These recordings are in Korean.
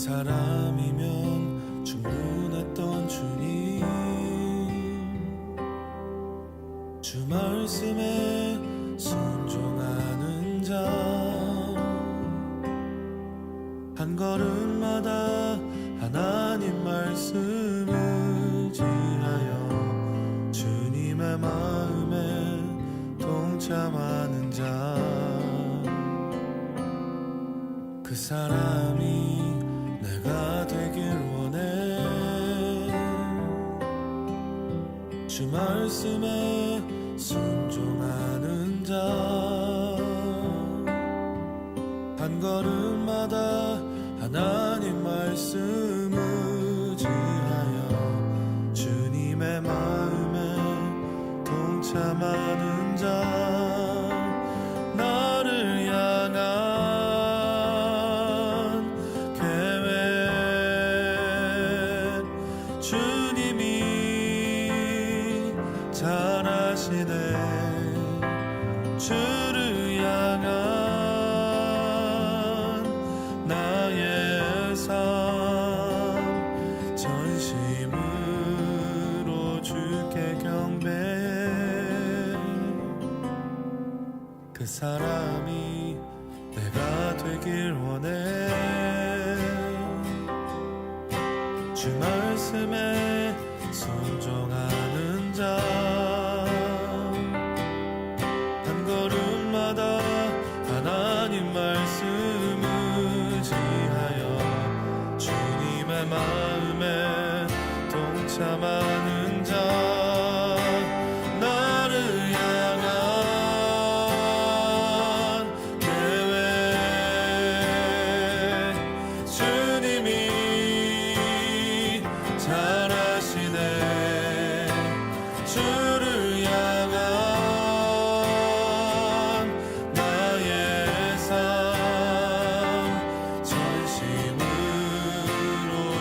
사람이면 충분했던 주님, 주 말씀에 순종하는 자, 한 걸음마다 하나님 말씀 의지하여 주님의 마음에 동참하는 자, 그 사람이 내가 되길 원해. 주 말씀에 순종하는 자, 한 걸음마다 하나님 말씀 의지하여 주님의 마음에 동참하는 자, 나를 향한 계획 주님이 잘 아시네. 주를 향한 나의 삶 전심으로 주께 경배. 그 사람이 내가 되길 원해. 주 말씀에 순종하는 자, 한 걸음마다 하나님 말씀 의지하여 주님의 마음에 동참하는 자, 나를 향한 계획 주님이 잘 아시네. 주를 향한 나의 삶 전심으로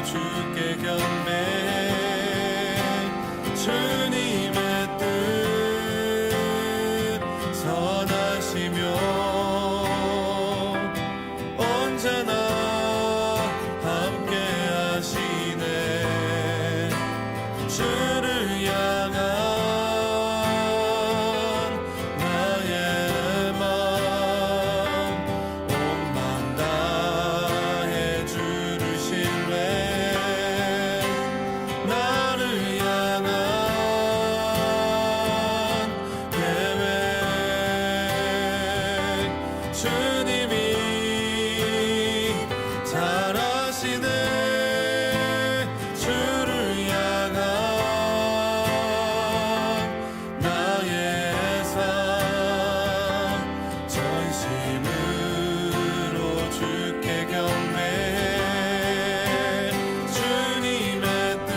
주께 경배. 주님의 뜻 선하시며 언제나 함께 하시네. 주를 향한 나의 맘 온 맘 다해 주를 신뢰. 나를 향한 계획 주님이 잘 아시네. 주를 향한 나의 삶 전심으로 주께 경배. 주님의 뜻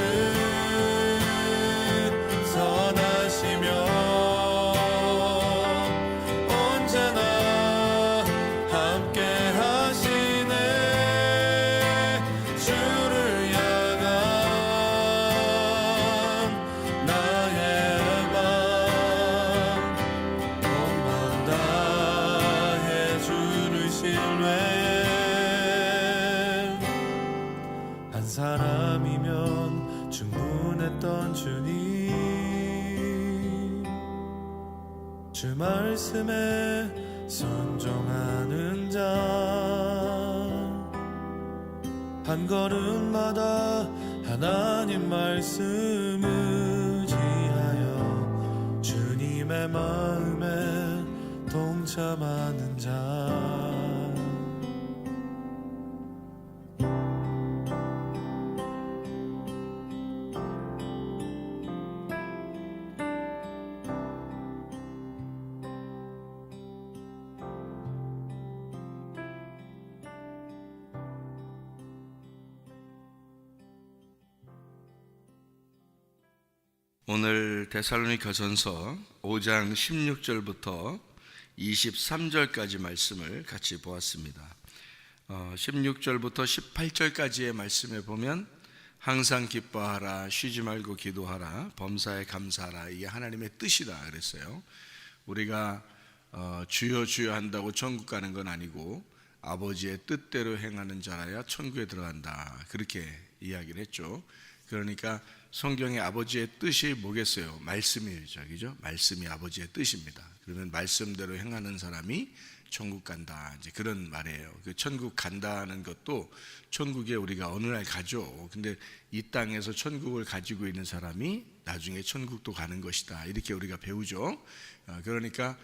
선하시며 언제나 함께 하시네. 주를 향한 나의 맘 온 맘 다해 주를 신뢰해. 한 사람이면 충분했던 주님, 주 말씀에 순종하는 자, 한 걸음마다 하나님 말씀 의지하여 주님의 마음에 동참하는 자. 오늘 데살로니가전서 5장 16절부터 23절까지 말씀을 같이 보았습니다. 16절부터 18절까지의 말씀에 보면 항상 기뻐하라, 쉬지 말고 기도하라, 범사에 감사하라, 이게 하나님의 뜻이다 그랬어요. 우리가 주여 주여 한다고 천국 가는 건 아니고 아버지의 뜻대로 행하는 자라야 천국에 들어간다. 그렇게 이야기를 했죠. 그러니까 성경의 아버지의 뜻이 뭐겠어요? 말씀이죠. 그죠? 말씀이 아버지의 뜻입니다. 그러면 말씀대로 행하는 사람이 천국 간다. 이제 그런 말이에요. 그 천국 간다는 것도 천국에 우리가 어느 날 가죠. 근데 이 땅에서 천국을 가지고 있는 사람이 나중에 천국도 가는 것이다. 이렇게 우리가 배우죠. 그러니까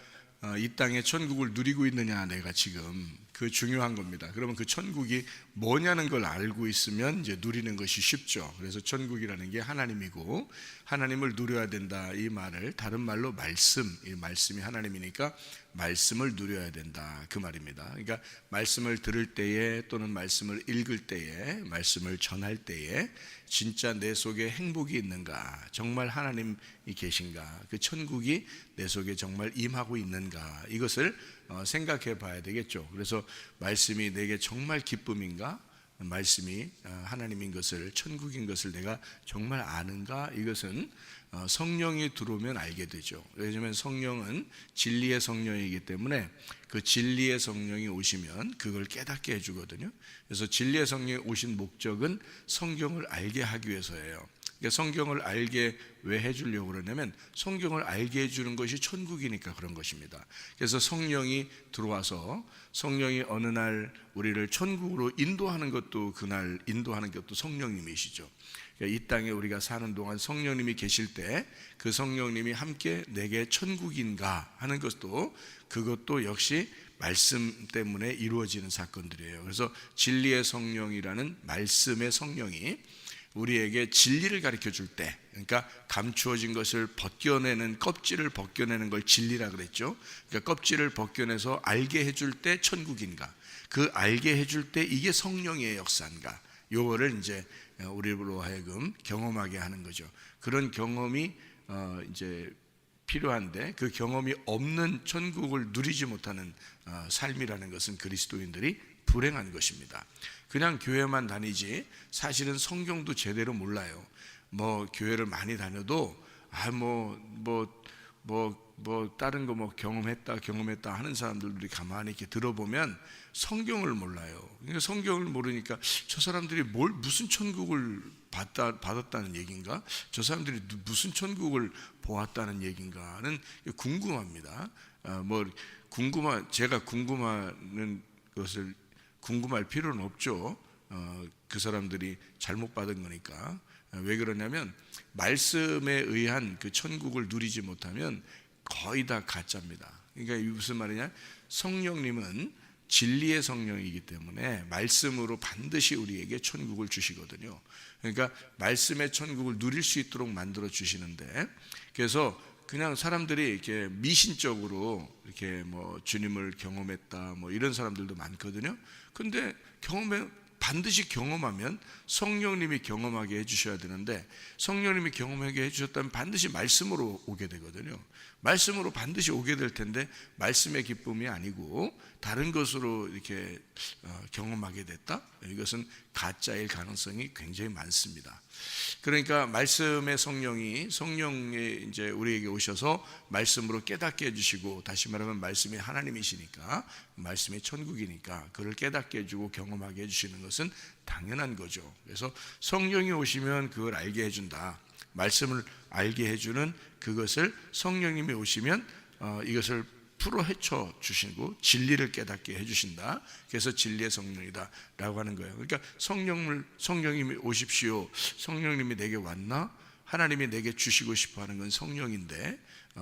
이 땅에 천국을 누리고 있느냐, 내가 지금, 그 중요한 겁니다. 그러면 그 천국이 뭐냐는 걸 알고 있으면 이제 누리는 것이 쉽죠. 그래서 천국이라는 게 하나님이고 하나님을 누려야 된다. 이 말을 다른 말로 말씀, 이 말씀이 하나님이니까 말씀을 누려야 된다. 그 말입니다. 그러니까 말씀을 들을 때에 또는 말씀을 읽을 때에, 말씀을 전할 때에 진짜 내 속에 행복이 있는가, 정말 하나님이 계신가, 그 천국이 내 속에 정말 임하고 있는가, 이것을 생각해 봐야 되겠죠. 그래서 말씀이 내게 정말 기쁨인가, 말씀이 하나님인 것을, 천국인 것을 내가 정말 아는가, 이것은 성령이 들어오면 알게 되죠. 왜냐하면 성령은 진리의 성령이기 때문에 그 진리의 성령이 오시면 그걸 깨닫게 해주거든요. 그래서 진리의 성령이 오신 목적은 성경을 알게 하기 위해서예요. 그러니까 성경을 알게 왜 해주려고 그러냐면 성경을 알게 해주는 것이 천국이니까 그런 것입니다. 그래서 성령이 들어와서 성령이 어느 날 우리를 천국으로 인도하는 것도, 그날 인도하는 것도 성령님이시죠. 그러니까 이 땅에 우리가 사는 동안 성령님이 계실 때 그 성령님이 함께 내게 천국인가 하는 것도, 그것도 역시 말씀 때문에 이루어지는 사건들이에요. 그래서 진리의 성령이라는 말씀의 성령이 우리에게 진리를 가르쳐 줄 때, 그러니까 감추어진 것을 벗겨내는, 껍질을 벗겨내는 걸 진리라 그랬죠. 그러니까 껍질을 벗겨내서 알게 해줄 때 천국인가, 그 알게 해줄 때 이게 성령의 역사인가, 요거를 이제 우리로 하여금 경험하게 하는 거죠. 그런 경험이 이제 필요한데 그 경험이 없는 천국을 누리지 못하는 삶이라는 것은 그리스도인들이 불행한 것입니다. 그냥 교회만 다니지 사실은 성경도 제대로 몰라요. 뭐 교회를 많이 다녀도 다른 거 경험했다 하는 사람들이 가만히 이렇게 들어보면 성경을 몰라요. 그러니까 성경을 모르니까 저 사람들이 무슨 천국을 받았다는 얘기인가? 저 사람들이 무슨 천국을 보았다는 얘기인가는 궁금합니다. 제가 궁금하는 것을 궁금할 필요는 없죠. 그 사람들이 잘못 받은 거니까. 왜 그러냐면 말씀에 의한 그 천국을 누리지 못하면 거의 다 가짜입니다. 그러니까 이게 무슨 말이냐? 성령님은 진리의 성령이기 때문에 말씀으로 반드시 우리에게 천국을 주시거든요. 그러니까 말씀의 천국을 누릴 수 있도록 만들어 주시는데, 그래서 그냥 사람들이 이렇게 미신적으로 이렇게 주님을 경험했다 이런 사람들도 많거든요. 근데 반드시 경험하면 성령님이 경험하게 해주셔야 되는데, 성령님이 경험하게 해주셨다면 반드시 말씀으로 오게 되거든요. 말씀으로 반드시 오게 될 텐데 말씀의 기쁨이 아니고 다른 것으로 이렇게 경험하게 됐다? 이것은 가짜일 가능성이 굉장히 많습니다. 그러니까 말씀의 성령이 이제 우리에게 오셔서 말씀으로 깨닫게 해주시고, 다시 말하면 말씀이 하나님이시니까, 말씀이 천국이니까 그를 깨닫게 해주고 경험하게 해주시는 것은 당연한 거죠. 그래서 성령이 오시면 그걸 알게 해준다. 말씀을 알게 해주는 그것을 성령님이 오시면 이것을 풀어헤쳐 주시고 진리를 깨닫게 해주신다. 그래서 진리의 성령이다 라고 하는 거예요. 그러니까 성령님이 오십시오, 성령님이 내게 왔나? 하나님이 내게 주시고 싶어 하는 건 성령인데,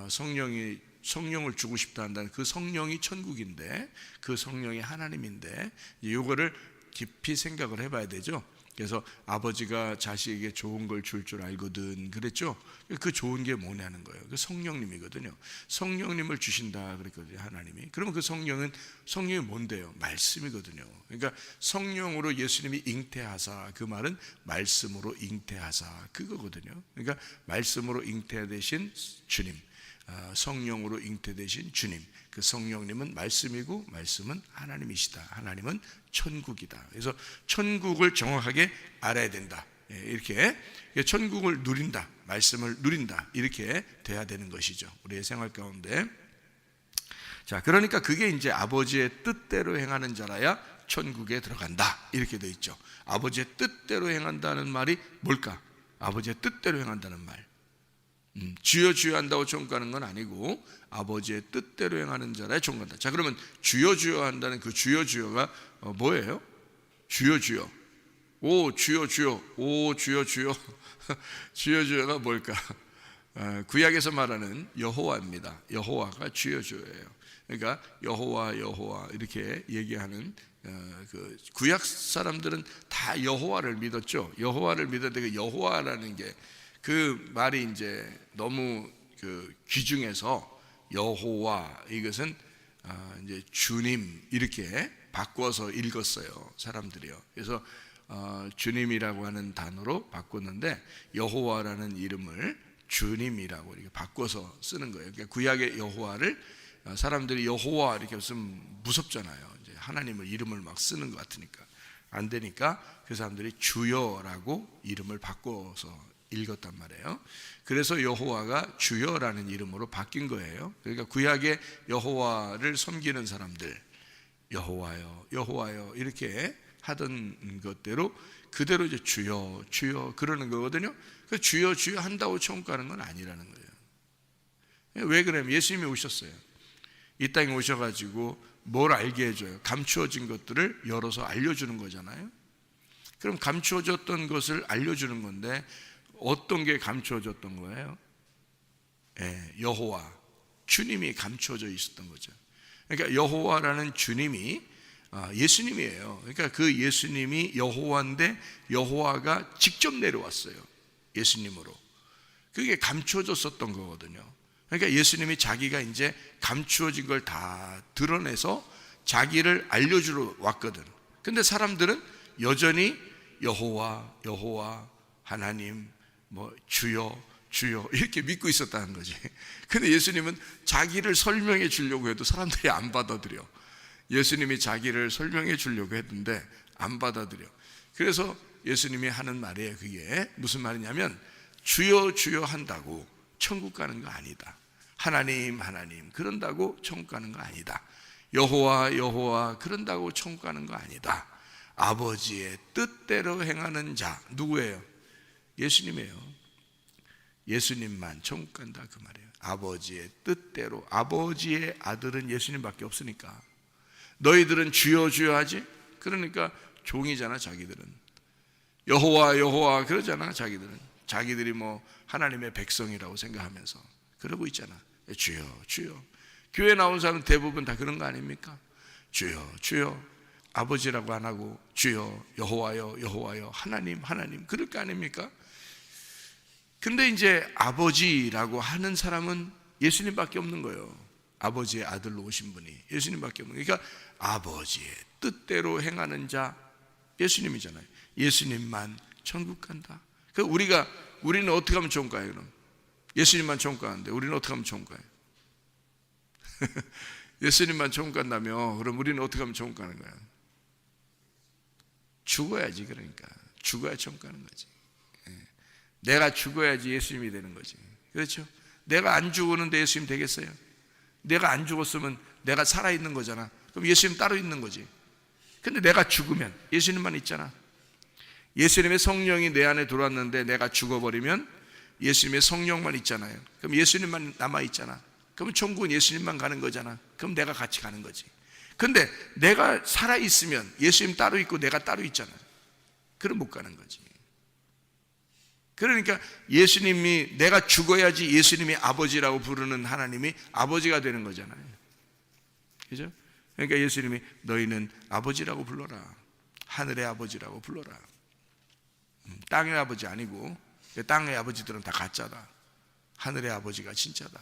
성령을 주고 싶다 한다는 그 성령이 천국인데, 그 성령이 하나님인데, 이거를 깊이 생각을 해봐야 되죠. 그래서 아버지가 자식에게 좋은 걸 줄 알거든 그랬죠. 그 좋은 게 뭐냐는 거예요. 그 성령님이거든요. 성령님을 주신다 그랬거든요, 하나님이. 그러면 그 성령이 뭔데요? 말씀이거든요. 그러니까 성령으로 예수님이 잉태하사, 그 말은 말씀으로 잉태하사, 그거거든요. 그러니까 말씀으로 잉태되신 주님, 성령으로 잉태되신 주님, 그 성령님은 말씀이고 말씀은 하나님이시다. 하나님은 천국이다. 그래서 천국을 정확하게 알아야 된다. 이렇게 천국을 누린다, 말씀을 누린다, 이렇게 돼야 되는 것이죠, 우리의 생활 가운데. 자, 그러니까 그게 이제 아버지의 뜻대로 행하는 자라야 천국에 들어간다 이렇게 되어 있죠. 아버지의 뜻대로 행한다는 말이 뭘까? 아버지의 뜻대로 행한다는 말. 주여 주여 한다고 천국 가는 건 아니고 아버지의 뜻대로 행하는 자라에 천국 간다. 자, 그러면 주여 주여 한다는 그 주여 주여가 뭐예요? 주여 주여, 오 주여 주여, 오 주여 주여 주여 주여가 뭘까? 구약에서 말하는 여호와입니다. 여호와가 주여 주여예요. 그러니까 여호와 여호와 이렇게 얘기하는 그 구약 사람들은 다 여호와를 믿었죠. 여호와를 믿었는데 그 여호와라는 게 그 말이 이제 너무 그 귀중해서 여호와 이것은 이제 주님 이렇게 바꿔서 읽었어요, 사람들이요. 그래서 주님이라고 하는 단어로 바꿨는데 여호와라는 이름을 주님이라고 이렇게 바꿔서 쓰는 거예요. 그러니까 구약의 여호와를 사람들이 여호와 이렇게 쓰면 무섭잖아요. 이제 하나님을 이름을 막 쓰는 것 같으니까 안 되니까 그 사람들이 주여라고 이름을 바꿔서 읽었단 말이에요. 그래서 여호와가 주여라는 이름으로 바뀐 거예요. 그러니까 구약의 여호와를 섬기는 사람들 여호와여 여호와여 이렇게 하던 것대로 그대로 이제 주여 주여 그러는 거거든요. 그 주여 주여 한다고 천국 가는 건 아니라는 거예요. 왜 그러냐면 예수님이 오셨어요. 이 땅에 오셔가지고 뭘 알게 해줘요? 감추어진 것들을 열어서 알려주는 거잖아요. 그럼 감추어졌던 것을 알려주는 건데 어떤 게 감추어졌던 거예요? 여호와 주님이 감추어져 있었던 거죠. 그러니까 여호와라는 주님이 예수님이에요. 그러니까 그 예수님이 여호와인데 여호와가 직접 내려왔어요. 예수님으로. 그게 감추어졌었던 거거든요. 그러니까 예수님이 자기가 이제 감추어진 걸 다 드러내서 자기를 알려주러 왔거든. 근데 사람들은 여전히 여호와 여호와 하나님 뭐 주여 주여 이렇게 믿고 있었다는 거지. 근데 예수님은 자기를 설명해 주려고 해도 사람들이 안 받아들여. 예수님이 자기를 설명해 주려고 했는데 안 받아들여. 그래서 예수님이 하는 말이에요. 그게 무슨 말이냐면 주여 주여 한다고 천국 가는 거 아니다. 하나님 하나님 그런다고 천국 가는 거 아니다. 여호와 여호와 그런다고 천국 가는 거 아니다. 아버지의 뜻대로 행하는 자 누구예요? 예수님이에요. 예수님만 천국 간다 그 말이에요. 아버지의 뜻대로. 아버지의 아들은 예수님밖에 없으니까. 너희들은 주여 주여 하지? 그러니까 종이잖아. 자기들은 여호와 여호와 그러잖아. 자기들이 뭐 하나님의 백성이라고 생각하면서 그러고 있잖아. 주여 주여. 교회 나온 사람은 대부분 다 그런 거 아닙니까? 주여 주여. 아버지라고 안 하고 주여 여호와여 여호와여 하나님 하나님 그럴 거 아닙니까? 근데 이제 아버지라고 하는 사람은 예수님밖에 없는 거예요. 아버지의 아들로 오신 분이 예수님밖에 없는 거예요. 그러니까 아버지의 뜻대로 행하는 자 예수님이잖아요. 예수님만 천국 간다. 그러니까 우리는 어떻게 하면 천국 가요? 그럼 예수님만 천국 가는데 우리는 어떻게 하면 천국 가요? 예수님만 천국 간다며 그럼 우리는 어떻게 하면 천국 가는 거야? 죽어야지. 그러니까 죽어야 천국 가는 거지. 내가 죽어야지 예수님이 되는 거지. 그렇죠? 내가 안 죽었는데 예수님 되겠어요? 내가 안 죽었으면 내가 살아있는 거잖아. 그럼 예수님 따로 있는 거지. 근데 내가 죽으면 예수님만 있잖아. 예수님의 성령이 내 안에 들어왔는데 내가 죽어버리면 예수님의 성령만 있잖아요. 그럼 예수님만 남아있잖아. 그럼 천국은 예수님만 가는 거잖아. 그럼 내가 같이 가는 거지. 근데 내가 살아있으면 예수님 따로 있고 내가 따로 있잖아. 그럼 못 가는 거지. 그러니까 예수님이 내가 죽어야지 예수님이 아버지라고 부르는 하나님이 아버지가 되는 거잖아요. 그죠? 그러니까 예수님이 너희는 아버지라고 불러라. 하늘의 아버지라고 불러라. 땅의 아버지 아니고 땅의 아버지들은 다 가짜다. 하늘의 아버지가 진짜다.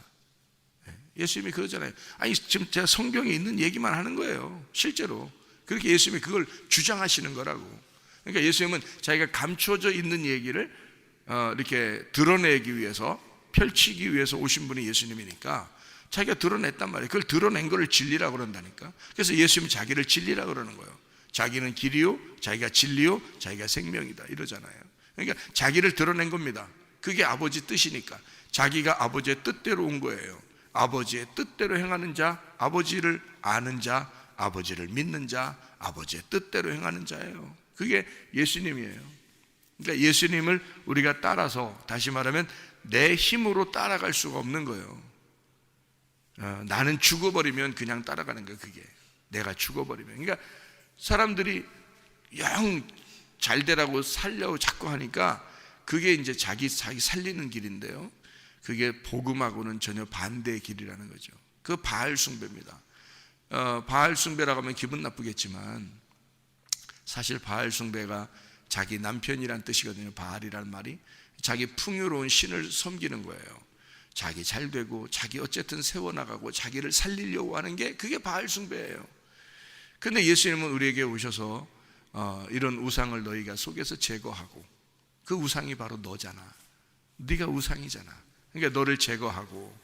예수님이 그러잖아요. 아니 지금 제가 성경에 있는 얘기만 하는 거예요. 실제로 그렇게 예수님이 그걸 주장하시는 거라고. 그러니까 예수님은 자기가 감추어져 있는 얘기를 이렇게 드러내기 위해서 펼치기 위해서 오신 분이 예수님이니까 자기가 드러냈단 말이에요. 그걸 드러낸 걸 진리라고 그런다니까. 그래서 예수님은 자기를 진리라고 그러는 거예요. 자기는 길이요 자기가 진리요 자기가 생명이다 이러잖아요. 그러니까 자기를 드러낸 겁니다. 그게 아버지 뜻이니까 자기가 아버지의 뜻대로 온 거예요. 아버지의 뜻대로 행하는 자, 아버지를 아는 자, 아버지를 믿는 자, 아버지의 뜻대로 행하는 자예요. 그게 예수님이에요. 그러니까 예수님을 우리가 따라서, 다시 말하면 내 힘으로 따라갈 수가 없는 거예요. 나는 죽어버리면 그냥 따라가는 거예요. 그게 내가 죽어버리면. 그러니까 사람들이 영 잘 되라고 살려고 자꾸 하니까 그게 이제 자기 살리는 길인데요, 그게 복음하고는 전혀 반대의 길이라는 거죠. 그 바알 숭배입니다. 바알 숭배라고 하면 기분 나쁘겠지만 사실 바알 숭배가 자기 남편이란 뜻이거든요. 바알이라는 말이 자기 풍요로운 신을 섬기는 거예요. 자기 잘 되고 자기 어쨌든 세워나가고 자기를 살리려고 하는 게 그게 바알 숭배예요. 근데 예수님은 우리에게 오셔서 이런 우상을 너희가 속에서 제거하고, 그 우상이 바로 너잖아. 네가 우상이잖아. 그러니까 너를 제거하고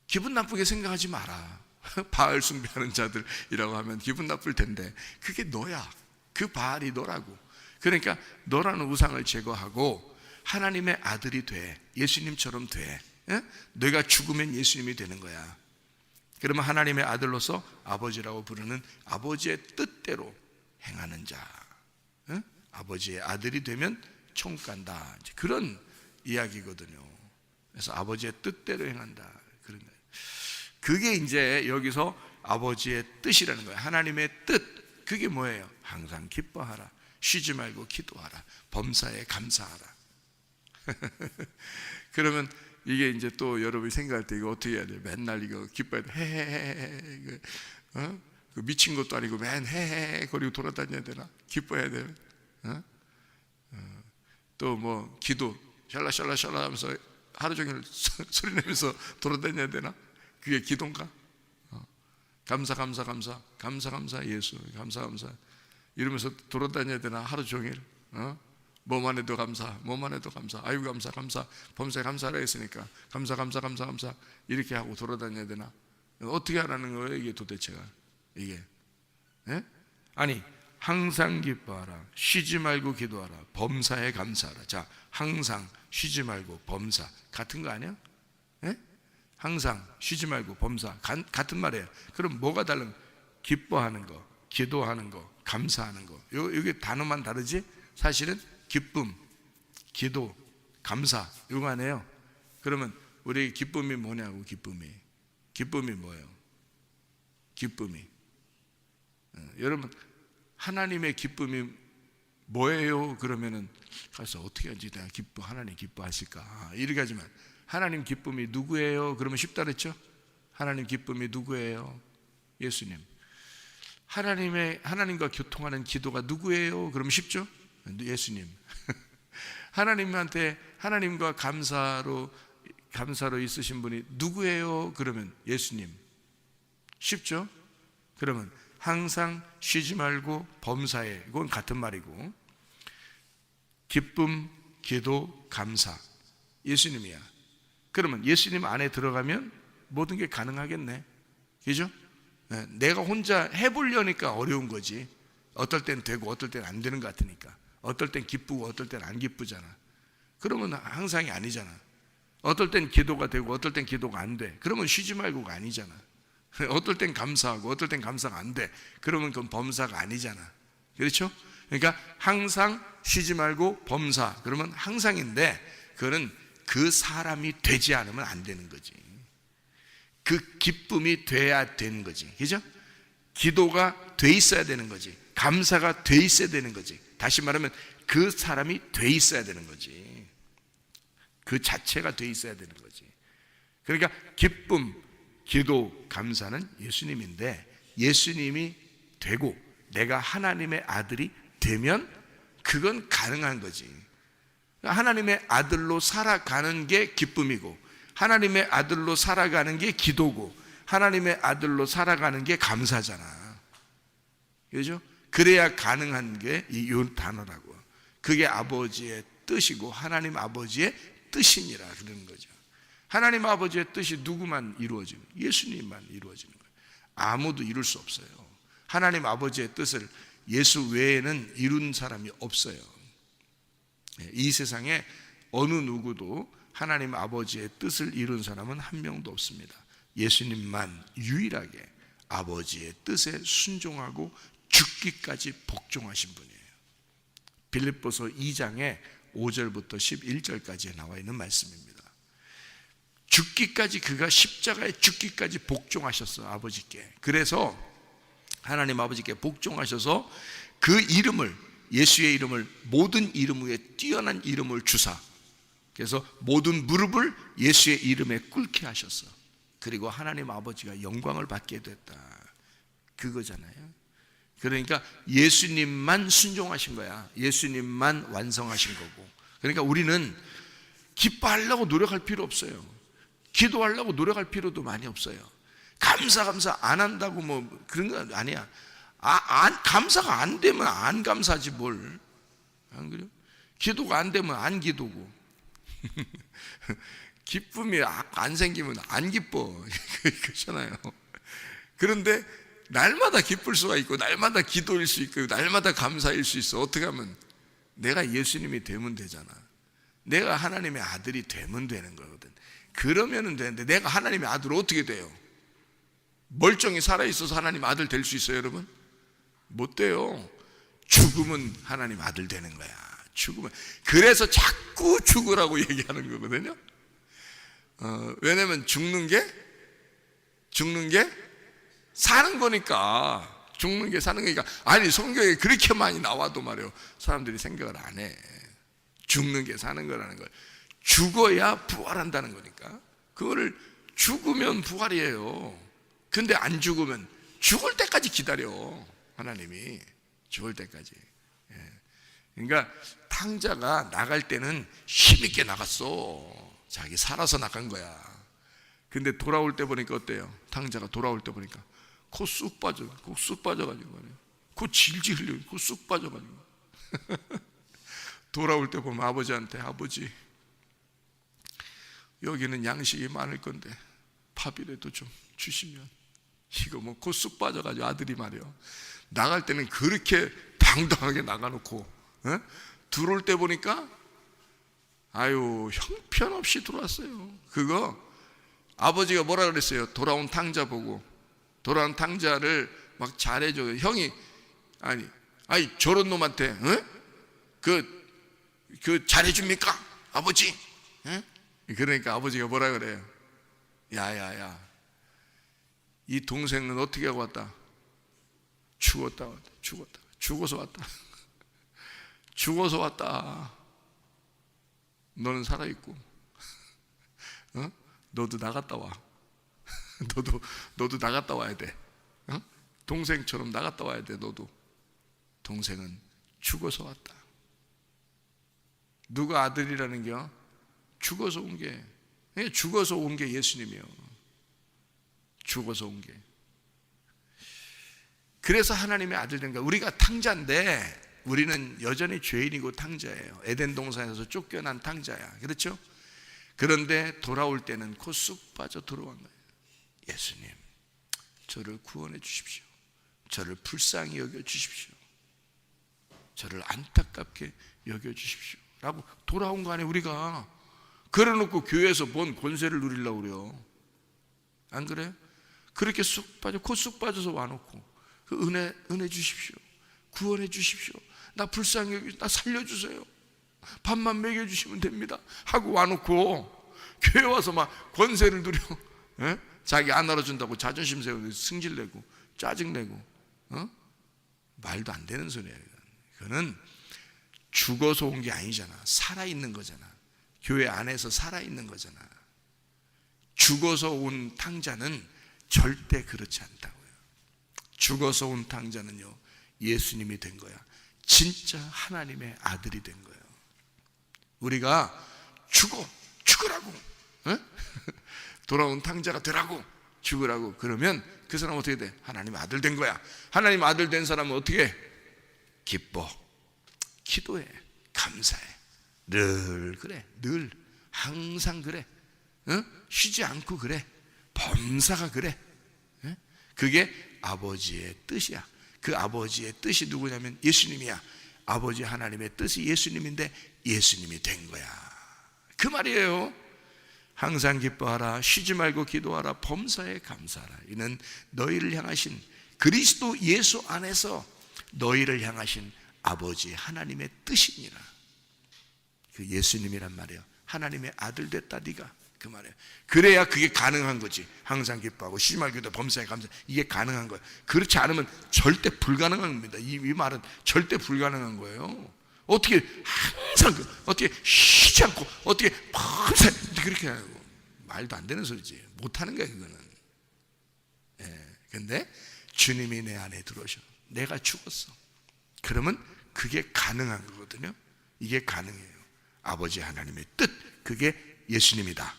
기분 나쁘게 생각하지 마라. 바알 숭배하는 자들이라고 하면 기분 나쁠 텐데 그게 너야. 그 바알이 너라고. 그러니까 너라는 우상을 제거하고 하나님의 아들이 돼. 예수님처럼 돼. 너가 죽으면 예수님이 되는 거야. 그러면 하나님의 아들로서 아버지라고 부르는 아버지의 뜻대로 행하는 자, 아버지의 아들이 되면 총 간다, 그런 이야기거든요. 그래서 아버지의 뜻대로 행한다, 그런 거예요. 그게 이제 여기서 아버지의 뜻이라는 거예요. 하나님의 뜻, 그게 뭐예요? 항상 기뻐하라, 쉬지 말고 기도하라, 범사에 감사하라. 그러면 이게 이제 또 여러분이 생각할 때 이거 어떻게 해야 돼요? 맨날 이거 기뻐야 돼. 헤헤헤. 그 미친 것도 아니고 맨 헤헤 거리고 돌아다녀야 되나? 기뻐해야 돼요. 또 뭐 기도 샬라샬라샬라 하면서 하루 종일 소리 내면서 돌아다녀야 되나? 그게 기도인가? 감사 감사 감사 감사 감사 예수 감사 감사 이러면서 돌아다녀야 되나? 하루 종일 뭐만 해도 감사, 뭐만 해도 감사, 아이고 감사 감사, 범사에 감사라 했으니까 감사 감사 감사 감사 이렇게 하고 돌아다녀야 되나? 어떻게 하라는 거예요 이게 도대체가? 이게 아니, 항상 기뻐하라, 쉬지 말고 기도하라, 범사에 감사하라. 자, 항상 쉬지 말고 범사 같은 거 아니야? 항상 쉬지 말고 범사 같은 말이에요. 그럼 뭐가 다른? 기뻐하는 거, 기도하는 거, 감사하는 거. 이게 단어만 다르지 사실은 기쁨, 기도, 감사 이거 아니에요. 그러면 우리 기쁨이 뭐냐고. 기쁨이 뭐예요? 기쁨이 여러분, 하나님의 기쁨이 뭐예요? 그러면은 가서 어떻게 하지? 내가 하나님 기뻐하실까? 이렇게 하지만 하나님 기쁨이 누구예요? 그러면 쉽다 그랬죠? 하나님 기쁨이 누구예요? 예수님. 하나님과 교통하는 기도가 누구예요? 그러면 쉽죠? 예수님. 하나님과 감사로 있으신 분이 누구예요? 그러면 예수님. 쉽죠? 그러면 항상 쉬지 말고 범사에, 이건 같은 말이고, 기쁨, 기도, 감사 예수님이야. 그러면 예수님 안에 들어가면 모든 게 가능하겠네. 그죠? 내가 혼자 해보려니까 어려운 거지. 어떨 땐 되고 어떨 땐 안 되는 것 같으니까. 어떨 땐 기쁘고 어떨 땐 안 기쁘잖아. 그러면 항상이 아니잖아. 어떨 땐 기도가 되고 어떨 땐 기도가 안 돼. 그러면 쉬지 말고가 아니잖아. 어떨 땐 감사하고 어떨 땐 감사가 안 돼. 그러면 그건 범사가 아니잖아. 그렇죠? 그러니까 항상 쉬지 말고 범사. 그러면 항상인데 그거는 그 사람이 되지 않으면 안 되는 거지. 그 기쁨이 돼야 되는 거지. 그죠? 기도가 돼 있어야 되는 거지. 감사가 돼 있어야 되는 거지. 다시 말하면 그 사람이 돼 있어야 되는 거지. 그 자체가 돼 있어야 되는 거지. 그러니까 기쁨, 기도, 감사는 예수님인데 예수님이 되고 내가 하나님의 아들이 되면 그건 가능한 거지. 하나님의 아들로 살아가는 게 기쁨이고 하나님의 아들로 살아가는 게 기도고 하나님의 아들로 살아가는 게 감사잖아. 그렇죠? 그래야 가능한 게 이 단어라고. 그게 아버지의 뜻이고 하나님 아버지의 뜻이니라 그러는 거죠. 하나님 아버지의 뜻이 누구만 이루어지는? 예수님만 이루어지는 거예요. 아무도 이룰 수 없어요. 하나님 아버지의 뜻을 예수 외에는 이룬 사람이 없어요. 이 세상에 어느 누구도 하나님 아버지의 뜻을 이룬 사람은 한 명도 없습니다. 예수님만 유일하게 아버지의 뜻에 순종하고 죽기까지 복종하신 분이에요. 빌립보서 2장에 5절부터 11절까지에 나와 있는 말씀입니다. 죽기까지, 그가 십자가에 죽기까지 복종하셨어, 아버지께. 그래서 하나님 아버지께 복종하셔서 그 이름을, 예수의 이름을 모든 이름 위에 뛰어난 이름을 주사, 그래서 모든 무릎을 예수의 이름에 꿇게 하셨어. 그리고 하나님 아버지가 영광을 받게 됐다, 그거잖아요. 그러니까 예수님만 순종하신 거야. 예수님만 완성하신 거고. 그러니까 우리는 기뻐하려고 노력할 필요 없어요. 기도하려고 노력할 필요도 많이 없어요. 감사 안 한다고 뭐 그런 거 아니야. 감사가 안 되면 안 감사하지 뭘. 안 그래요? 기도가 안 되면 안 기도고. 기쁨이 안 생기면 안 기뻐. 그렇잖아요. 그런데 날마다 기쁠 수가 있고, 날마다 기도일 수 있고, 날마다 감사일 수 있어. 어떻게 하면? 내가 예수님이 되면 되잖아. 내가 하나님의 아들이 되면 되는 거거든. 그러면은 되는데, 내가 하나님의 아들 어떻게 돼요? 멀쩡히 살아있어서 하나님 아들 될 수 있어요, 여러분? 못 돼요. 죽으면 하나님 아들 되는 거야. 죽으면. 그래서 자꾸 죽으라고 얘기하는 거거든요. 왜냐면 죽는 게 사는 거니까. 죽는 게 사는 거니까. 아니, 성경에 그렇게 많이 나와도 말이에요, 사람들이 생각을 안 해. 죽는 게 사는 거라는 걸. 죽어야 부활한다는 거니까. 그거를 죽으면 부활이에요. 근데 안 죽으면 죽을 때까지 기다려, 하나님이. 죽을 때까지. 그러니까 탕자가 나갈 때는 힘있게 나갔어. 자기 살아서 나간 거야. 근데 돌아올 때 보니까 어때요? 탕자가 돌아올 때 보니까 코 쑥 빠져가지고 말이에요. 코 질질 흘려. 코 쑥 빠져가지고. 돌아올 때 보면 아버지한테, 아버지, 여기는 양식이 많을 건데 밥이라도 좀 주시면. 이거 뭐 코 쑥 빠져가지고 아들이 말이에요, 나갈 때는 그렇게 당당하게 나가놓고, 들어올 때 보니까 아유, 형편없이 들어왔어요. 그거 아버지가 뭐라 그랬어요? 돌아온 탕자 보고, 돌아온 탕자를 막 잘해줘요. 형이 아니 저런 놈한테 그 잘해줍니까, 아버지? 그러니까 아버지가 뭐라 그래요? 야야야, 이 동생은 어떻게 하고 왔다? 죽어서 왔다. 죽어서 왔다. 너는 살아있고, 너도 나갔다 와. 너도 나갔다 와야 돼. 동생처럼 나갔다 와야 돼. 너도. 동생은 죽어서 왔다. 누가 아들이라는 게? 죽어서 온 게. 죽어서 온 게 예수님이요. 죽어서 온 게. 그래서 하나님의 아들 된 거야. 우리가 탕자인데 우리는 여전히 죄인이고 탕자예요. 에덴 동산에서 쫓겨난 탕자야. 그렇죠? 그런데 돌아올 때는 코 쑥 빠져 들어온 거예요. 예수님, 저를 구원해 주십시오. 저를 불쌍히 여겨 주십시오. 저를 안타깝게 여겨 주십시오. 라고 돌아온 거 아니에요, 우리가. 그래놓고 교회에서 뭔 권세를 누리려고 그래요. 안 그래요? 그렇게 쑥 빠져, 코 쑥 빠져서 와놓고, 그 은혜 주십시오. 구원해 주십시오. 나 불쌍히 여기, 나 살려주세요. 밥만 먹여주시면 됩니다. 하고 와놓고, 교회 와서 막 권세를 누려, 자기 안 알아준다고 자존심 세우고 승질내고 짜증내고, 말도 안 되는 소리예요. 그거는 죽어서 온 게 아니잖아. 살아있는 거잖아. 교회 안에서 살아있는 거잖아. 죽어서 온 탕자는 절대 그렇지 않다고요. 죽어서 온 탕자는요, 예수님이 된 거야. 진짜 하나님의 아들이 된 거예요. 우리가 죽으라고, 돌아온 탕자가 되라고, 죽으라고 그러면 그 사람은 어떻게 돼? 하나님의 아들 된 거야. 하나님 아들 된 사람은 어떻게 해? 기뻐, 기도해, 감사해. 늘 그래. 늘 항상 그래. 쉬지 않고 그래. 범사가 그래. 그게 아버지의 뜻이야. 그 아버지의 뜻이 누구냐면 예수님이야. 아버지 하나님의 뜻이 예수님인데 예수님이 된 거야. 그 말이에요. 항상 기뻐하라, 쉬지 말고 기도하라, 범사에 감사하라. 이는 너희를 향하신 그리스도 예수 안에서 너희를 향하신 아버지 하나님의 뜻이니라. 그 예수님이란 말이에요. 하나님의 아들 됐다 네가, 그 말이에요. 그래야 그게 가능한 거지. 항상 기뻐하고 쉬지 말고 기도, 범사에 감사, 이게 가능한 거예요. 그렇지 않으면 절대 불가능한 겁니다. 이 말은 절대 불가능한 거예요. 어떻게 항상 어떻게 쉬지 않고 어떻게 밤새 그렇게 하고, 말도 안 되는 소리지. 못하는 거야 그거는. 근데 주님이 내 안에 들어오셔. 내가 죽었어. 그러면 그게 가능한 거거든요. 이게 가능해요. 아버지 하나님의 뜻, 그게 예수님이다.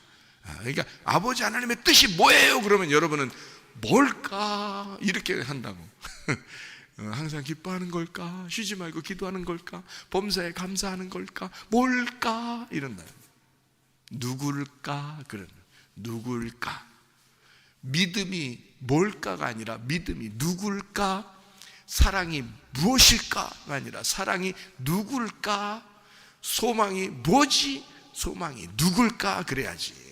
그러니까 아버지 하나님의 뜻이 뭐예요? 그러면 여러분은 뭘까? 이렇게 한다고. 항상 기뻐하는 걸까? 쉬지 말고 기도하는 걸까? 범사에 감사하는 걸까? 뭘까? 이런다. 누굴까? 그런 누굴까? 믿음이 뭘까가 아니라 믿음이 누굴까? 사랑이 무엇일까가 아니라 사랑이 누굴까? 소망이 뭐지? 소망이 누굴까? 그래야지.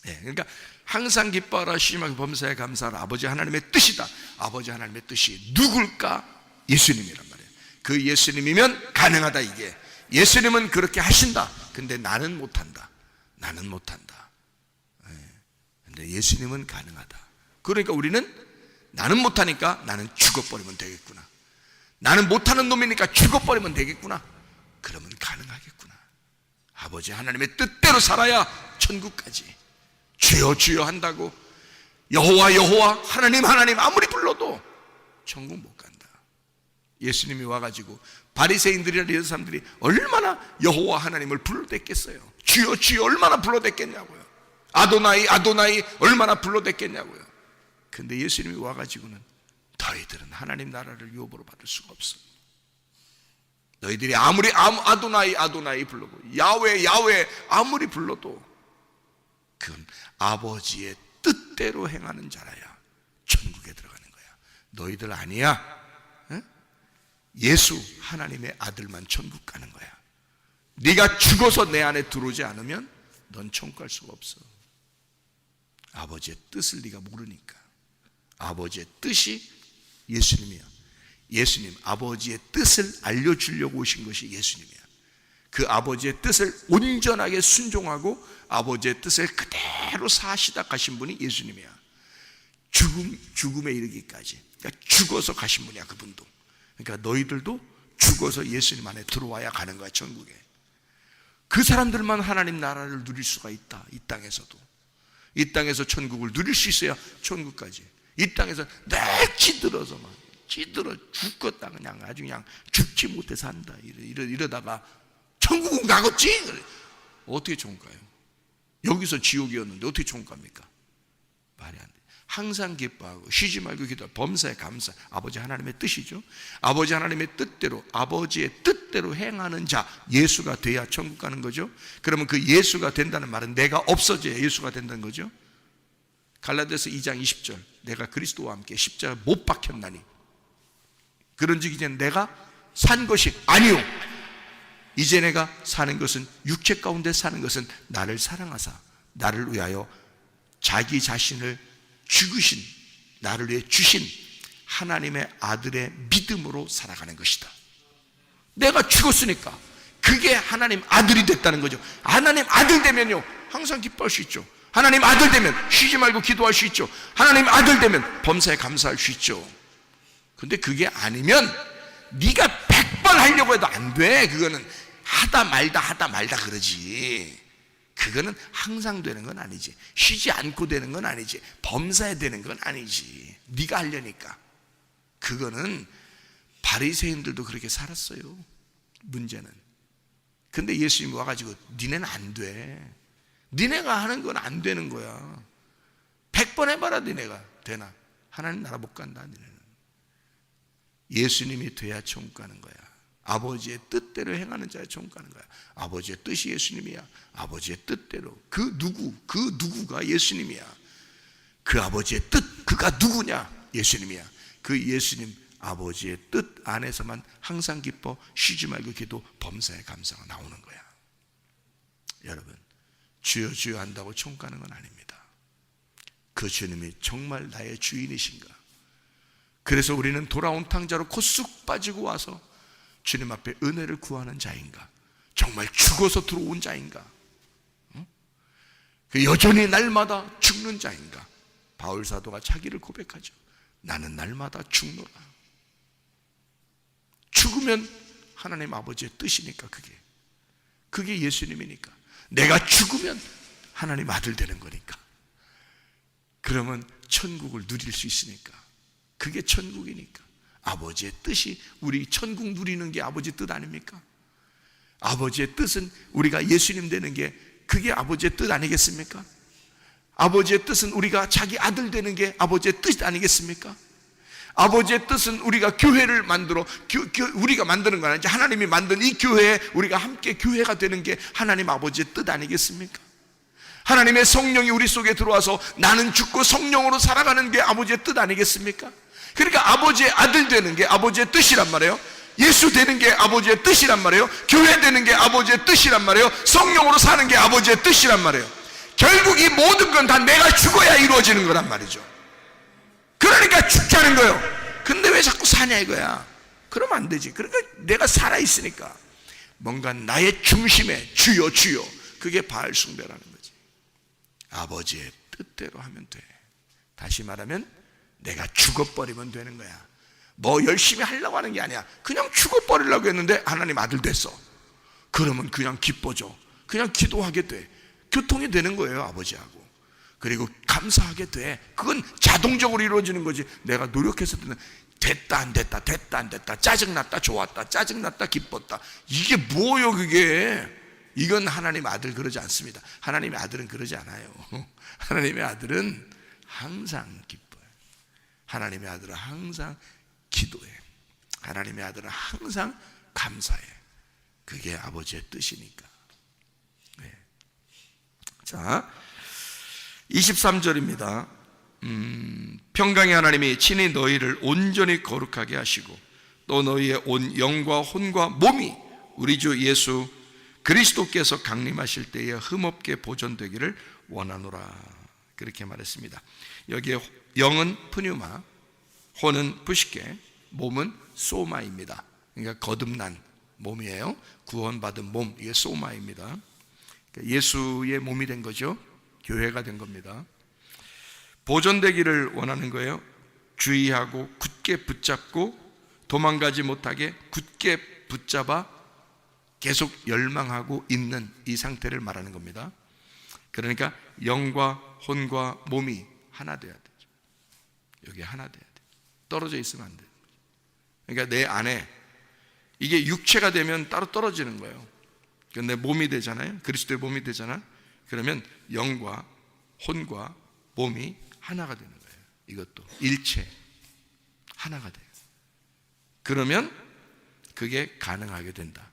그러니까 항상 기뻐하라, 쉬지 말고 범사에 감사하라. 아버지 하나님의 뜻이다. 아버지 하나님의 뜻이 누굴까? 예수님이란 말이에요. 그 예수님이면 가능하다. 이게 예수님은 그렇게 하신다. 근데 나는 못한다. 나는 못한다. 근데 예수님은 가능하다. 그러니까 우리는 나는 못하니까 나는 죽어버리면 되겠구나. 나는 못하는 놈이니까 죽어버리면 되겠구나. 그러면 가능하겠구나. 아버지 하나님의 뜻대로 살아야 천국까지. 주여 주여 한다고 여호와 여호와 하나님 하나님 아무리 불러도 천국 못 간다. 예수님이 와가지고 바리새인들이나 이런 사람들이 얼마나 여호와 하나님을 불러댔겠어요. 주여 주여 얼마나 불러댔겠냐고요. 아도나이 아도나이 얼마나 불러댔겠냐고요. 근데 예수님이 와가지고는 너희들은 하나님 나라를 유업으로 받을 수가 없어. 너희들이 아무리 아도나이 아도나이 불러도 야훼 야훼 아무리 불러도 그건 아버지의 뜻대로 행하는 자라야 천국에 들어가는 거야. 너희들 아니야. 예수 하나님의 아들만 천국 가는 거야. 네가 죽어서 내 안에 들어오지 않으면 넌 천국 갈 수가 없어. 아버지의 뜻을 네가 모르니까. 아버지의 뜻이 예수님이야. 예수님, 아버지의 뜻을 알려주려고 오신 것이 예수님이야. 그 아버지의 뜻을 온전하게 순종하고 아버지의 뜻을 그대로 사시다 가신 분이 예수님이야. 죽음에 이르기까지. 그러니까 죽어서 가신 분이야, 그분도. 그러니까 너희들도 죽어서 예수님 안에 들어와야 가는 거야, 천국에. 그 사람들만 하나님 나라를 누릴 수가 있다, 이 땅에서도. 이 땅에서 천국을 누릴 수 있어야 천국까지. 이 땅에서 내 찌들어서 막 찌들어 죽겠다, 그냥 아주 그냥 죽지 못해 산다 이러다가 천국은 가겠지? 어떻게 천국 가요? 여기서 지옥이었는데 어떻게 천국 갑니까? 말이 안 돼. 항상 기뻐하고 쉬지 말고 기도하고 범사에 감사. 아버지 하나님의 뜻이죠. 아버지 하나님의 뜻대로, 아버지의 뜻대로 행하는 자, 예수가 돼야 천국 가는 거죠. 그러면 그 예수가 된다는 말은 내가 없어져야 예수가 된다는 거죠. 갈라디아서 2장 20절, 내가 그리스도와 함께 십자가 못 박혔나니 그런즉 이제 내가 산 것이 아니요 이제 내가 사는 것은 육체 가운데 사는 것은 나를 사랑하사 나를 위하여 자기 자신을 죽으신, 나를 위해 주신 하나님의 아들의 믿음으로 살아가는 것이다. 내가 죽었으니까 그게 하나님 아들이 됐다는 거죠. 하나님 아들 되면요 항상 기뻐할 수 있죠. 하나님 아들 되면 쉬지 말고 기도할 수 있죠. 하나님 아들 되면 범사에 감사할 수 있죠. 근데 그게 아니면 네가 100번 하려고 해도 안 돼. 그거는 하다 말다 그러지. 그거는 항상 되는 건 아니지. 쉬지 않고 되는 건 아니지. 범사에 되는 건 아니지. 네가 하려니까. 그거는 바리새인들도 그렇게 살았어요. 문제는. 근데 예수님이 와가지고 니네는 안 돼. 니네가 하는 건 안 되는 거야. 100번 해봐라. 니네가 되나? 하나님 나라 못 간다. 니네는. 예수님이 돼야 천국 가는 거야. 아버지의 뜻대로 행하는 자야 천국 가는 거야. 아버지의 뜻이 예수님이야. 아버지의 뜻대로. 그 누구가 예수님이야. 그 아버지의 뜻, 그가 누구냐? 예수님이야. 그 예수님 아버지의 뜻 안에서만 항상 기뻐 쉬지 말고 기도 범사에 감사가 나오는 거야. 여러분, 주여 주여 한다고 천국 가는 건 아닙니다. 그 주님이 정말 나의 주인이신가? 그래서 우리는 돌아온 탕자로 곧 쑥 빠지고 와서 주님 앞에 은혜를 구하는 자인가? 정말 죽어서 들어온 자인가? 여전히 날마다 죽는 자인가? 바울 사도가 자기를 고백하죠. 나는 날마다 죽노라. 죽으면 하나님 아버지의 뜻이니까, 그게 예수님이니까. 내가 죽으면 하나님 아들 되는 거니까. 그러면 천국을 누릴 수 있으니까. 그게 천국이니까. 아버지의 뜻이, 우리 천국 누리는 게 아버지 뜻 아닙니까? 아버지의 뜻은 우리가 예수님 되는 게, 그게 아버지의 뜻 아니겠습니까? 아버지의 뜻은 우리가 자기 아들 되는 게 아버지의 뜻 아니겠습니까? 아버지의 뜻은 우리가 교회를 만들어, 우리가 만드는 건 아니지, 하나님이 만든 이 교회에 우리가 함께 교회가 되는 게 하나님 아버지의 뜻 아니겠습니까? 하나님의 성령이 우리 속에 들어와서 나는 죽고 성령으로 살아가는 게 아버지의 뜻 아니겠습니까? 그러니까 아버지의 아들 되는 게 아버지의 뜻이란 말이에요. 예수 되는 게 아버지의 뜻이란 말이에요. 교회 되는 게 아버지의 뜻이란 말이에요. 성령으로 사는 게 아버지의 뜻이란 말이에요. 결국 이 모든 건 다 내가 죽어야 이루어지는 거란 말이죠. 그러니까 죽자는 거예요. 근데 왜 자꾸 사냐 이거야. 그러면 안 되지. 그러니까 내가 살아있으니까 뭔가 나의 중심에 주여 주여, 그게 바알 숭배라는 거지. 아버지의 뜻대로 하면 돼. 다시 말하면 내가 죽어버리면 되는 거야. 뭐 열심히 하려고 하는 게 아니야. 그냥 죽어버리려고 했는데 하나님 아들 됐어. 그러면 그냥 기뻐져. 그냥 기도하게 돼. 교통이 되는 거예요, 아버지하고. 그리고 감사하게 돼. 그건 자동적으로 이루어지는 거지. 내가 노력해서 됐다 안 됐다, 됐다 안 됐다, 짜증났다 좋았다, 짜증났다 기뻤다, 이게 뭐예요 그게? 이건 하나님 아들 그러지 않습니다. 하나님의 아들은 그러지 않아요. 하나님의 아들은 항상 기뻐요. 하나님의 아들은 항상 기도해. 하나님의 아들은 항상 감사해. 그게 아버지의 뜻이니까. 네. 자, 23절입니다. 평강의 하나님이 친히 너희를 온전히 거룩하게 하시고 또 너희의 온 영과 혼과 몸이 우리 주 예수 그리스도께서 강림하실 때에 흠없게 보존되기를 원하노라. 그렇게 말했습니다. 여기에 영은 프뉴마, 혼은 부시게, 몸은 소마입니다. 그러니까 거듭난 몸이에요. 구원받은 몸, 이게 소마입니다. 그러니까 예수의 몸이 된 거죠. 교회가 된 겁니다. 보존되기를 원하는 거예요. 주의하고 굳게 붙잡고 도망가지 못하게 굳게 붙잡아 계속 열망하고 있는 이 상태를 말하는 겁니다. 그러니까 영과 혼과 몸이 하나 돼야 되죠. 여기 하나 돼야 돼. 떨어져 있으면 안 돼. 그러니까 내 안에 이게 육체가 되면 따로 떨어지는 거예요. 내 몸이 되잖아요. 그리스도의 몸이 되잖아. 그러면 영과 혼과 몸이 하나가 되는 거예요. 이것도 일체 하나가 돼요. 그러면 그게 가능하게 된다.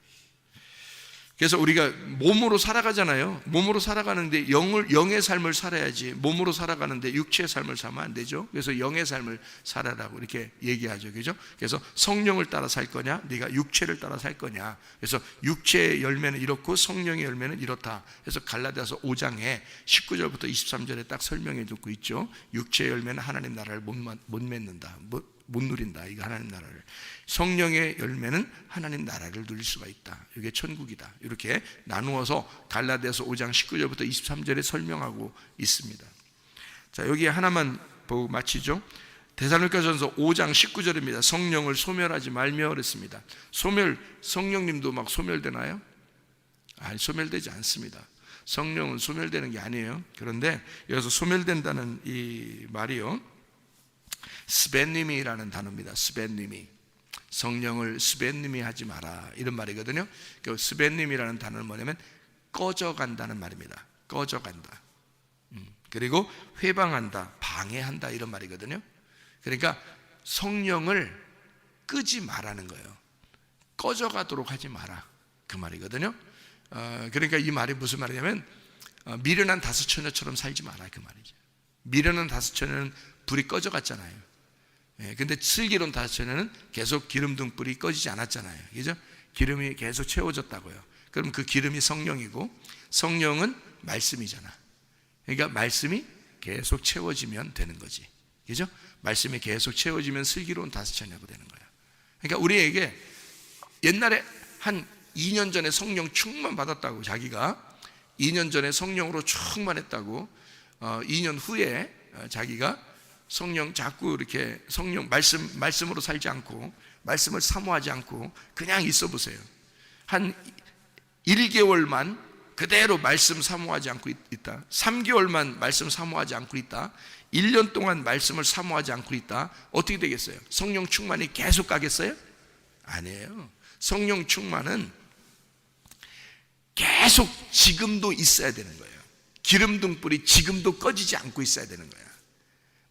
그래서 우리가 몸으로 살아가잖아요. 몸으로 살아가는데 영의 삶을 살아야지, 몸으로 살아가는데 육체의 삶을 살면 안 되죠. 그래서 영의 삶을 살아라고 이렇게 얘기하죠. 그죠? 그래서 성령을 따라 살 거냐, 네가 육체를 따라 살 거냐. 그래서 육체의 열매는 이렇고 성령의 열매는 이렇다. 그래서 갈라디아서 5장에 19절부터 23절에 딱 설명해 두고 있죠. 육체의 열매는 하나님 나라를 못 맺는다, 못 누린다. 이거 하나님 나라를. 성령의 열매는 하나님 나라를 누릴 수가 있다. 이게 천국이다. 이렇게 나누어서 갈라디아서 5장 19절부터 23절에 설명하고 있습니다. 자, 여기 하나만 보고 마치죠. 데살로니가전서 5장 19절입니다. 성령을 소멸하지 말며 그랬습니다. 성령님도 막 소멸되나요? 아니, 소멸되지 않습니다. 성령은 소멸되는 게 아니에요. 그런데 여기서 소멸된다는 이 말이요, 스벤님이라는 단어입니다. 스벤님이. 성령을 스벤님이 하지 마라, 이런 말이거든요. 그 스벤님이라는 단어는 뭐냐면 꺼져간다는 말입니다. 꺼져간다. 그리고 회방한다, 방해한다, 이런 말이거든요. 그러니까 성령을 끄지 말라는 거예요. 꺼져가도록 하지 마라, 그 말이거든요. 그러니까 이 말이 무슨 말이냐면 미련한 다섯 처녀처럼 살지 마라, 그 말이죠. 미련한 다섯 처녀는 불이 꺼져갔잖아요. 근데 슬기로운 다섯 처녀는 계속 기름 등불이 꺼지지 않았잖아요. 그죠? 기름이 계속 채워졌다고요. 그럼 그 기름이 성령이고, 성령은 말씀이잖아. 그러니까 말씀이 계속 채워지면 되는 거지. 그죠? 말씀이 계속 채워지면 슬기로운 다스처녀가 되는 거야. 그러니까 우리에게 옛날에 한 2년 전에 성령 충만 받았다고, 자기가 2년 전에 성령으로 충만했다고, 2년 후에 자기가 성령 자꾸 이렇게 성령 말씀으로 살지 않고 말씀을 사모하지 않고 그냥 있어 보세요. 한 1개월만 그대로 말씀 사모하지 않고 있다, 3개월만 말씀 사모하지 않고 있다, 1년 동안 말씀을 사모하지 않고 있다. 어떻게 되겠어요? 성령 충만이 계속 가겠어요? 아니에요. 성령 충만은 계속 지금도 있어야 되는 거예요. 기름 등불이 지금도 꺼지지 않고 있어야 되는 거예요.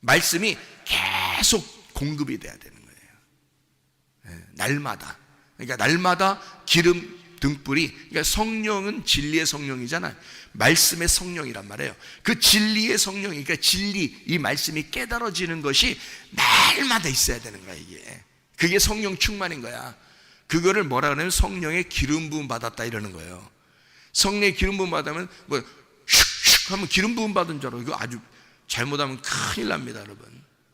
말씀이 계속 공급이 돼야 되는 거예요. 날마다. 그러니까 날마다 기름 등불이, 그러니까 성령은 진리의 성령이잖아요. 말씀의 성령이란 말이에요. 그 진리의 성령이, 그러니까 진리, 이 말씀이 깨달아지는 것이 날마다 있어야 되는 거야. 이게 그게 성령 충만인 거야. 그거를 뭐라 그러냐면 성령의 기름 부음 받았다 이러는 거예요. 성령의 기름 부음 받으면 뭐 슉슉 하면 기름 부음 받은 줄 알아. 이거 아주 잘못하면 큰일 납니다, 여러분.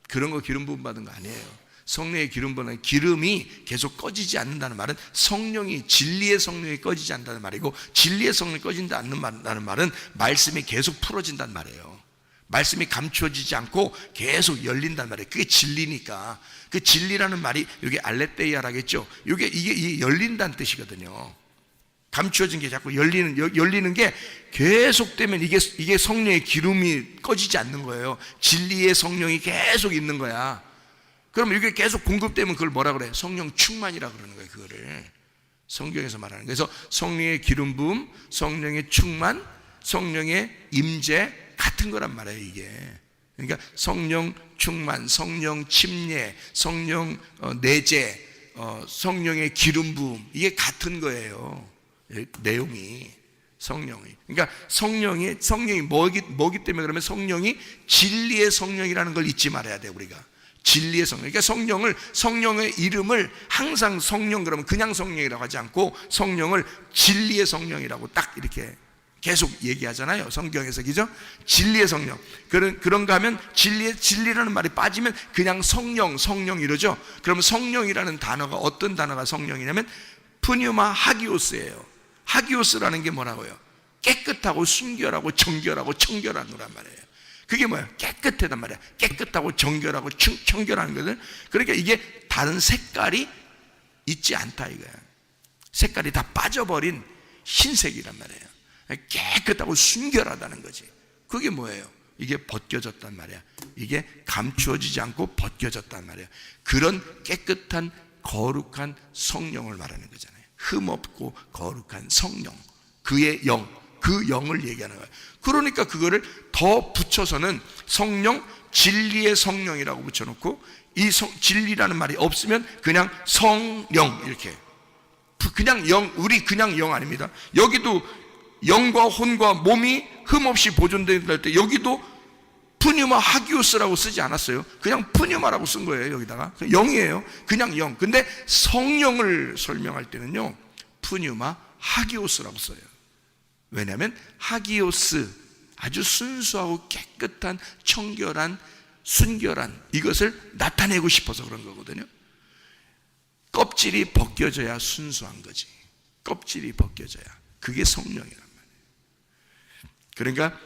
그런 거 기름 부음 받은 거 아니에요. 성령의 기름 부음은 기름이 계속 꺼지지 않는다는 말은 성령이, 진리의 성령이 꺼지지 않는다는 말이고, 진리의 성령이 꺼진다 않는다는 말은 말씀이 계속 풀어진다는 말이에요. 말씀이 감추어지지 않고 계속 열린단 말이에요. 그게 진리니까. 그 진리라는 말이 여기 알레테이아라겠죠. 이게 열린다는 뜻이거든요. 감추어진 게 자꾸 열리는 게 계속되면 이게 성령의 기름이 꺼지지 않는 거예요. 진리의 성령이 계속 있는 거야. 그럼 이게 계속 공급되면 그걸 뭐라 그래? 성령 충만이라 그러는 거예요. 그거를 성경에서 말하는 거예요. 그래서 성령의 기름 부음, 성령의 충만, 성령의 임재 같은 거란 말이에요. 이게 그러니까 성령 충만, 성령 침례, 성령 내재, 성령의 기름 부음, 이게 같은 거예요. 내용이, 성령이. 그러니까 성령이 뭐기 때문에, 그러면 성령이 진리의 성령이라는 걸 잊지 말아야 돼, 우리가. 진리의 성령. 그러니까 성령의 이름을 항상 성령, 그러면 그냥 성령이라고 하지 않고 성령을 진리의 성령이라고 딱 이렇게 계속 얘기하잖아요, 성경에서. 그죠? 진리의 성령. 그런가 하면 진리라는 말이 빠지면 그냥 성령 이러죠. 그러면 성령이라는 단어가, 어떤 단어가 성령이냐면 푸뉴마 하기오스예요. 하기오스라는 게 뭐라고요? 깨끗하고 순결하고 정결하고 청결한 거란 말이에요. 그게 뭐야? 깨끗하단 말이야. 깨끗하고 정결하고 청결한 거든. 그러니까 이게 다른 색깔이 있지 않다 이거야. 색깔이 다 빠져버린 흰색이란 말이에요. 깨끗하고 순결하다는 거지. 그게 뭐예요? 이게 벗겨졌단 말이야. 이게 감추어지지 않고 벗겨졌단 말이야. 그런 깨끗한 거룩한 성령을 말하는 거잖아요. 흠없고 거룩한 성령, 그의 영, 그 영을 얘기하는 거예요. 그러니까 그거를 더 붙여서는 성령, 진리의 성령이라고 붙여놓고, 이 진리라는 말이 없으면 그냥 성령, 이렇게 그냥 영, 우리 그냥 영 아닙니다. 여기도 영과 혼과 몸이 흠없이 보존될 때 여기도 푸뉴마 하기오스라고 쓰지 않았어요. 그냥 푸뉴마라고 쓴 거예요. 여기다가 영이에요. 그냥 영. 근데 성령을 설명할 때는요, 푸뉴마 하기오스라고 써요. 왜냐하면 하기오스, 아주 순수하고 깨끗한 청결한 순결한 이것을 나타내고 싶어서 그런 거거든요. 껍질이 벗겨져야 순수한 거지. 껍질이 벗겨져야. 그게 성령이란 말이에요. 그러니까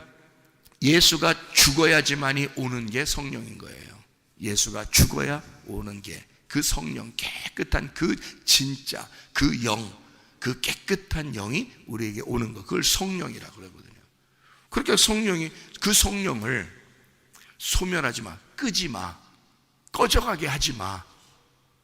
예수가 죽어야지만이 오는 게 성령인 거예요. 예수가 죽어야 오는 게 그 성령, 깨끗한 그 진짜 그 영, 그 깨끗한 영이 우리에게 오는 거, 그걸 성령이라고 그러거든요. 그러니까 성령이, 그 성령을 소멸하지 마, 끄지 마, 꺼져가게 하지 마.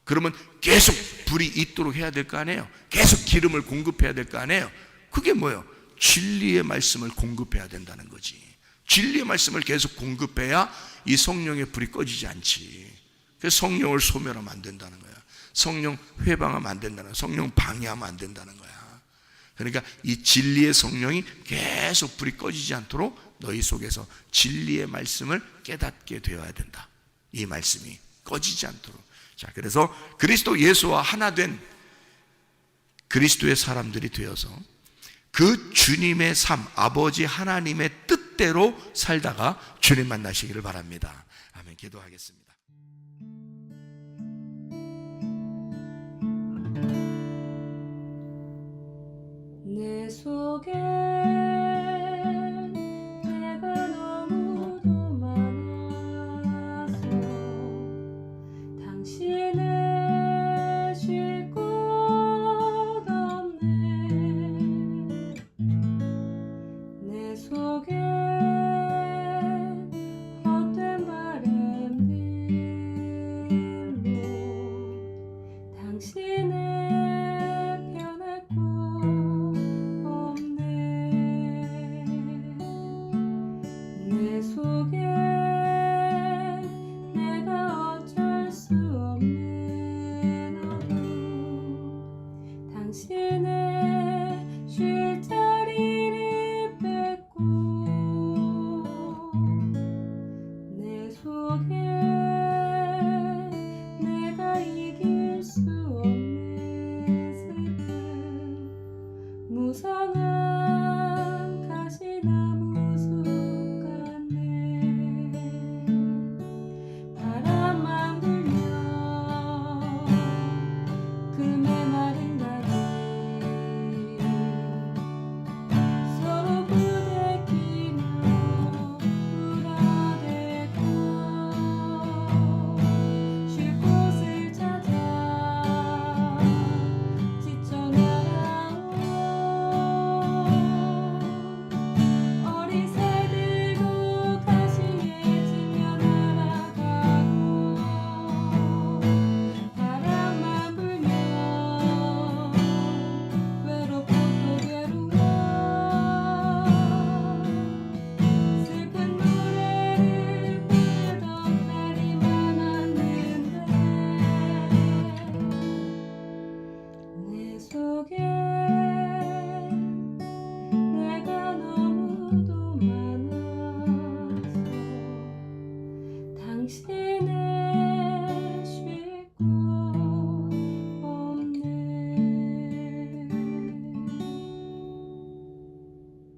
그러면 계속 불이 있도록 해야 될 거 아니에요. 계속 기름을 공급해야 될 거 아니에요. 그게 뭐예요? 진리의 말씀을 공급해야 된다는 거지. 진리의 말씀을 계속 공급해야 이 성령의 불이 꺼지지 않지. 그래서 성령을 소멸하면 안 된다는 거야. 성령 회방하면 안 된다는 거야. 성령 방해하면 안 된다는 거야. 그러니까 이 진리의 성령이 계속 불이 꺼지지 않도록 너희 속에서 진리의 말씀을 깨닫게 되어야 된다. 이 말씀이 꺼지지 않도록. 자, 그래서 그리스도 예수와 하나 된 그리스도의 사람들이 되어서 그 주님의 삶, 아버지 하나님의 뜻대로 살다가 주님 만나시기를 바랍니다. 아멘. 기도하겠습니다. 내 속에 내가 너무도 많아서 당신을 쉴 곳 없네. 내 속에 헛된 바램들로 당신의 편할 곳 없네. 내 속에 내가 어쩔 수 없는 어둠 당신의 쉴 자리를 뺏고 내 속에 내가 이길 수 없는 슬픔 무성한